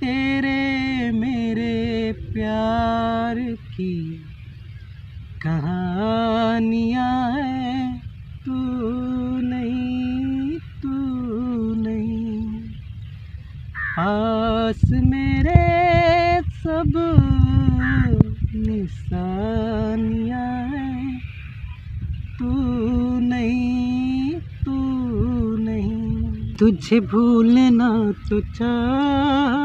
तेरे मेरे प्यार की कहानियाँ हैं, तू नहीं, तू नहीं। पास मेरे सब निशानियाँ हैं, तू नहीं, तू नहीं। तुझे भूलना तो चाह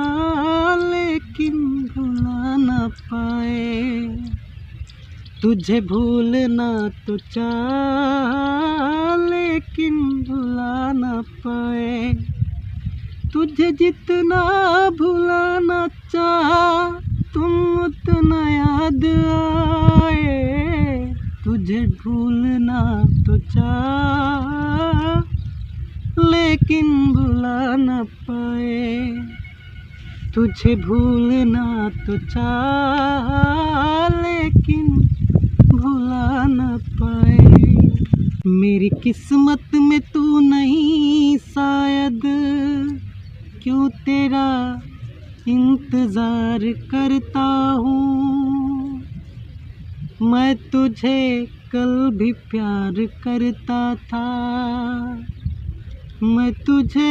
लेकिन भुला ना पाए, तुझे भूलना तो चाह लेकिन भुला ना पाए। तुझे जितना भुलाना चाहा तुम उतना याद आए। तुझे भूलना तो चाहा लेकिन भुला ना पाए, तुझे भूलना तो चाहा लेकिन भुला ना पाए। मेरी किस्मत में तू नहीं शायद, क्यों तेरा इंतज़ार करता हूँ। मैं तुझे कल भी प्यार करता था, मैं तुझे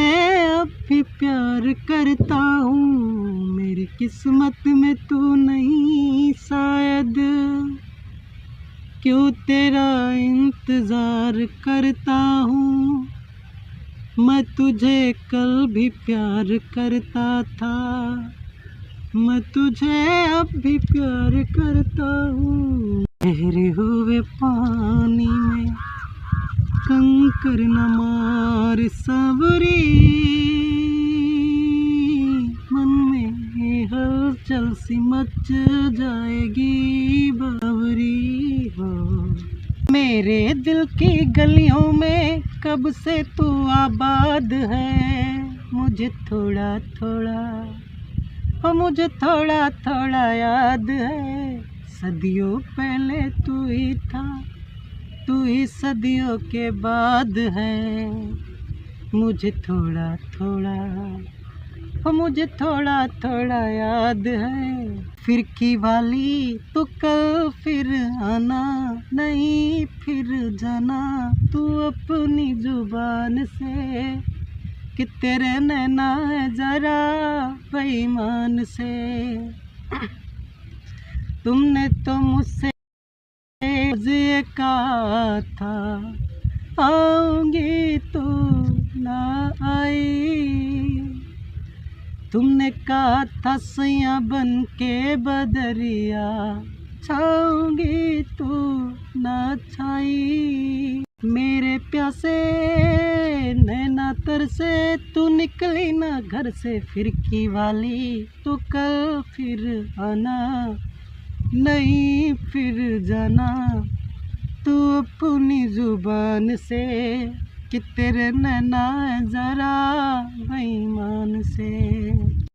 अब भी प्यार करता हूँ। मेरी किस्मत में तू नहीं शायद, क्यों तेरा इंतज़ार करता हूँ। मैं तुझे कल भी प्यार करता था, मैं तुझे अब भी प्यार करता हूँ। ठहरे हुए पानी में कंकर न मार सावरी, मन में हलचल सी मच जाएगी बावरी हो। मेरे दिल की गलियों में कब से तू आबाद है, मुझे थोड़ा थोड़ा मुझे थोड़ा थोड़ा याद है। सदियों पहले तू ही था, तू ही सदियों के बाद है। मुझे थोड़ा थोड़ा मुझे थोड़ा थोड़ा याद है। फिरकी वाली तो कल फिर आना, नहीं फिर जाना तू अपनी जुबान से, कि तेरे नैना है जरा बेईमान से। तुमने तो मुझसे ये कहा था आऊंगी तो ना आई। तुमने कहा था सैया बन के बदरिया छाऊंगी तू ना छाई। मेरे प्यासे नैना तरसे तू निकली ना घर से। फिरकी वाली तो कल फिर आना, नहीं फिर जाना तू अपनी जुबान से, कि तेरे नैना जरा बेईमान से।